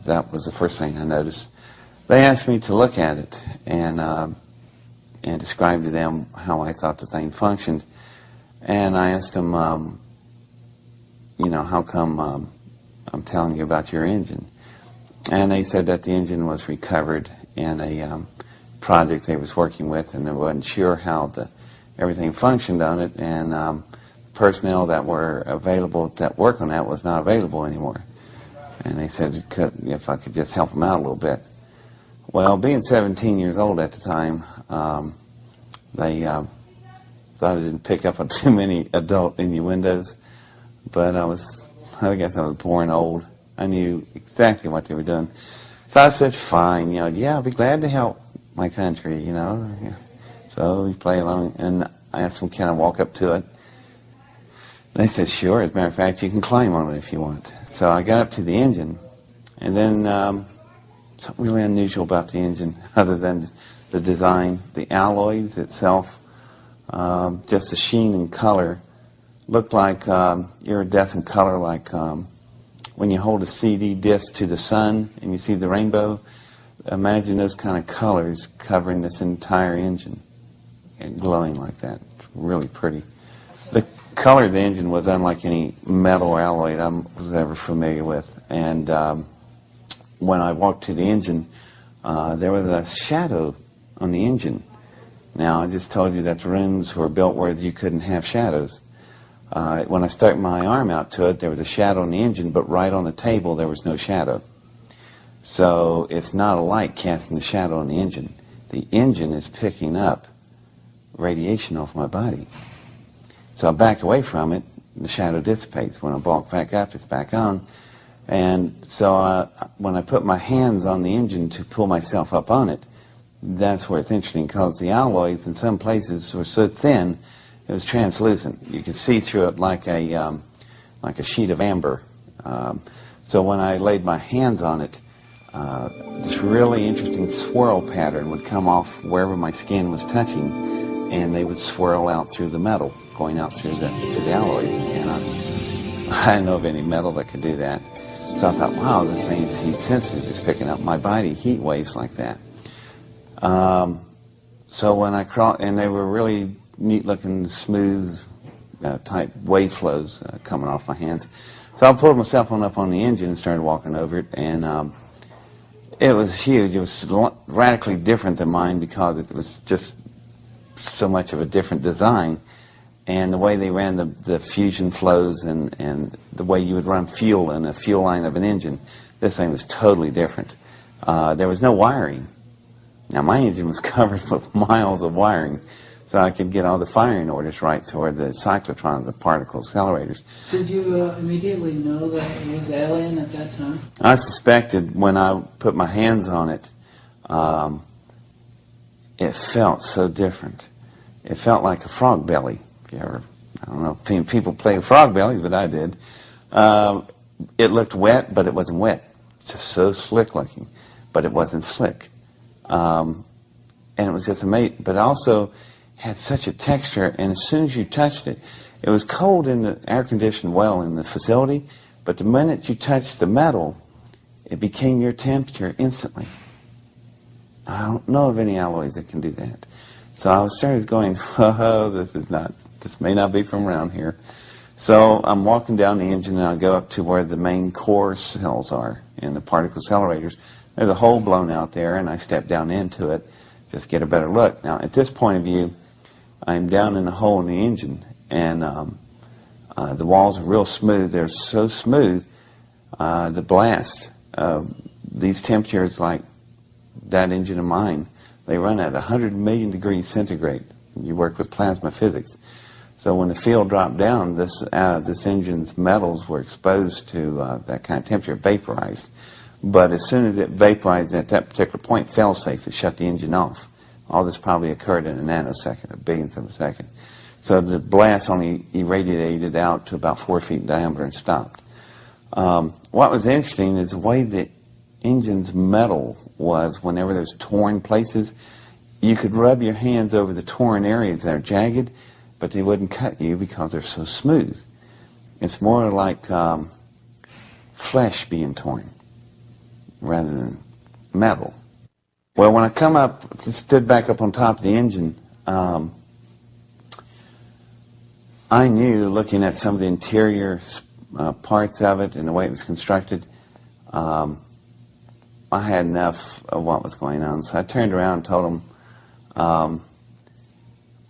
that was the first thing I noticed. They asked me to look at it and describe to them how I thought the thing functioned. And I asked them, how come I'm telling you about your engine? And they said that the engine was recovered in a project they was working with, and they wasn't sure how everything functioned on it, and personnel that were available that work on that was not available anymore. And they said if I could just help them out a little bit. Well, being 17 years old at the time, they thought I didn't pick up on too many adult innuendos, but I guess I was born old. I knew exactly what they were doing. So I said, fine, yeah, I'll be glad to help my country, So we play along, and I asked them, can I walk up to it? They said, sure. As a matter of fact, you can climb on it if you want. So I got up to the engine, and then something really unusual about the engine, other than the design, the alloys itself, just the sheen and color, looked like iridescent color, like when you hold a CD disc to the sun and you see the rainbow. Imagine those kind of colors covering this entire engine and glowing like that. It's really pretty. The color of the engine was unlike any metal or alloy I was ever familiar with. And when I walked to the engine, there was a shadow on the engine. Now, I just told you that the rooms were built where you couldn't have shadows. When I stuck my arm out to it, there was a shadow on the engine, but right on the table there was no shadow. So it's not a light casting the shadow on the engine. The engine is picking up radiation off my body. So I back away from it, the shadow dissipates. When I walk back up, it's back on. And so when I put my hands on the engine to pull myself up on it, that's where it's interesting, because the alloys in some places were so thin, it was translucent. You could see through it like a sheet of amber. So when I laid my hands on it, this really interesting swirl pattern would come off wherever my skin was touching, and they would swirl out through the metal, going out through the alloy. And I didn't know of any metal that could do that. So I thought, wow, this thing is heat sensitive. It's picking up my body heat waves like that. So when I crawled, and they were really neat-looking, smooth type wave flows coming off my hands. So I pulled myself on up on the engine and started walking over it, and it was huge. It was radically different than mine because it was just so much of a different design. And the way they ran the fusion flows and the way you would run fuel in a fuel line of an engine, this thing was totally different. There was no wiring. Now, my engine was covered with miles of wiring, so I could get all the firing orders right toward the cyclotrons, the particle accelerators. Did you immediately know that it was alien at that time? I suspected when I put my hands on it, it felt so different. It felt like a frog belly. If you ever, I don't know if people play with frog bellies, but I did. It looked wet, but it wasn't wet. It's just so slick looking, but it wasn't slick. And it was just amazing, but also had such a texture, and as soon as you touched it, it was cold in the air-conditioned well in the facility, but the minute you touched the metal, it became your temperature instantly. I don't know of any alloys that can do that. So I started going, oh, this may not be from around here. So I'm walking down the engine, and I go up to where the main core cells are and the particle accelerators. There's a hole blown out there, and I step down into it just to get a better look. Now, at this point of view, I'm down in the hole in the engine, and the walls are real smooth. They're so smooth, the blast, these temperatures like that engine of mine, they run at 100 million degrees centigrade. You work with plasma physics. So when the field dropped down, this engine's metals were exposed to that kind of temperature, vaporized. But as soon as it vaporized at that particular point, fail-safe, it shut the engine off. All this probably occurred in a nanosecond, a billionth of a second. So the blast only irradiated out to about 4 feet in diameter and stopped. What was interesting is the way the engine's metal was whenever there's torn places. You could rub your hands over the torn areas that are jagged, but they wouldn't cut you because they're so smooth. It's more like flesh being torn. rather than metal. Well, when I come up, stood back up on top of the engine, I knew, looking at some of the interior parts of it and the way it was constructed, I had enough of what was going on. So I turned around and told them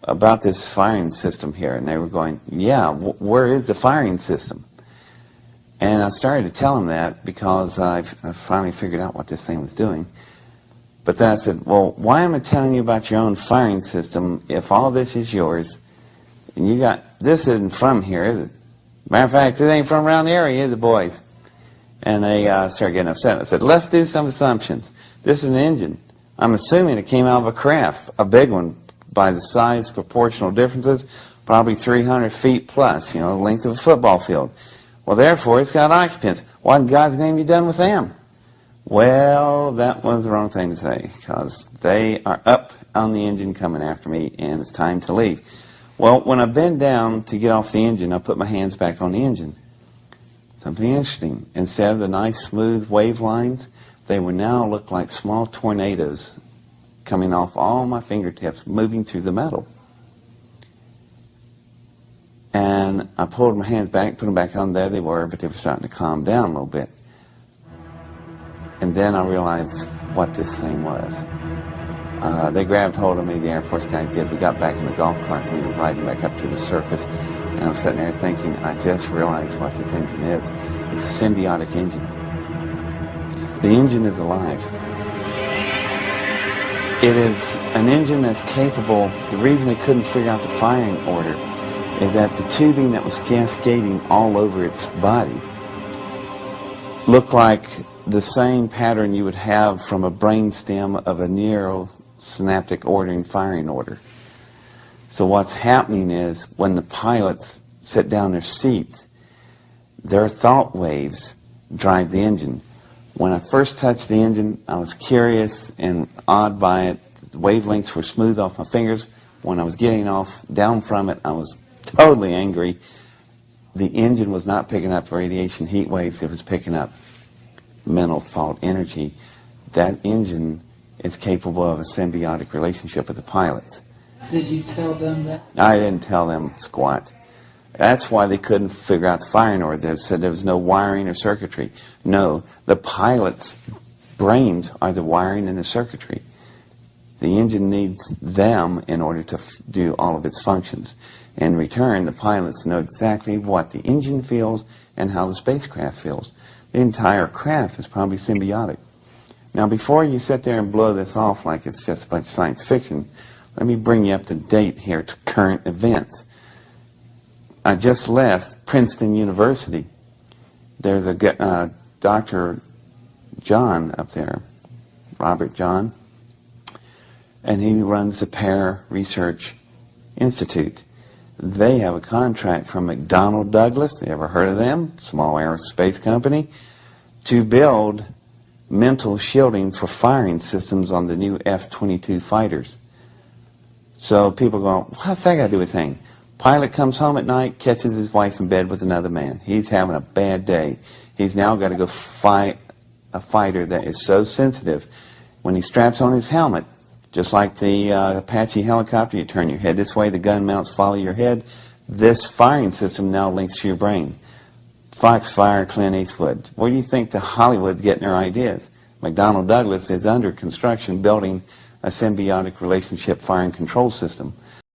about this firing system here. And they were going, yeah, where is the firing system? And I started to tell them that because I finally figured out what this thing was doing. But then I said, well, why am I telling you about your own firing system if all this is yours and you got, this isn't from here, is it? Matter of fact, it ain't from around the area, is it, boys? And they started getting upset. I said, let's do some assumptions. This is an engine. I'm assuming it came out of a craft, a big one, by the size, proportional differences, probably 300 feet plus, you know, the length of a football field. Well, therefore, it's got occupants. What in God's name have you done with them? Well, that was the wrong thing to say, because they are up on the engine coming after me, and it's time to leave. Well, when I bend down to get off the engine, I put my hands back on the engine. Something interesting. Instead of the nice, smooth wave lines, they would now look like small tornadoes coming off all my fingertips, moving through the metal. And I pulled my hands back, put them back on. There they were, but they were starting to calm down a little bit. And then I realized what this thing was. They grabbed hold of me, the Air Force guys did. We got back in the golf cart and we were riding back up to the surface. And I was sitting there thinking, I just realized what this engine is. It's a symbiotic engine. The engine is alive. It is an engine that's capable. The reason we couldn't figure out the firing order is that the tubing that was cascading all over its body looked like the same pattern you would have from a brainstem of a neurosynaptic ordering firing order. So what's happening is when the pilots sit down in their seats, their thought waves drive the engine. When I first touched the engine, I was curious and awed by it. The wavelengths were smooth off my fingers. When I was getting off down from it, I was totally angry. The engine was not picking up radiation heat waves. It was picking up mental fault energy. That engine is capable of a symbiotic relationship with the pilots. Did you tell them that? I didn't tell them squat. That's why they couldn't figure out the firing order. They said there was no wiring or circuitry. No, the pilots' brains are the wiring and the circuitry. The engine needs them in order to do all of its functions. In return, the pilots know exactly what the engine feels and how the spacecraft feels. The entire craft is probably symbiotic. Now, before you sit there and blow this off like it's just a bunch of science fiction, let me bring you up to date here to current events. I just left Princeton University. There's a Dr. John up there, Robert John, and he runs the Pear Research Institute. They have a contract from McDonnell Douglas, you ever heard of them? Small aerospace company, to build mental shielding for firing systems on the new F-22 fighters. So people go, what's that got to do with anything? Pilot comes home at night, catches his wife in bed with another man. He's having a bad day. He's now got to go fight a fighter that is so sensitive. When he straps on his helmet, just like the Apache helicopter, you turn your head this way, the gun mounts follow your head. This firing system now links to your brain. Foxfire, Clint Eastwood. Where do you think the Hollywood's getting their ideas? McDonnell Douglas is under construction building a symbiotic relationship firing control system.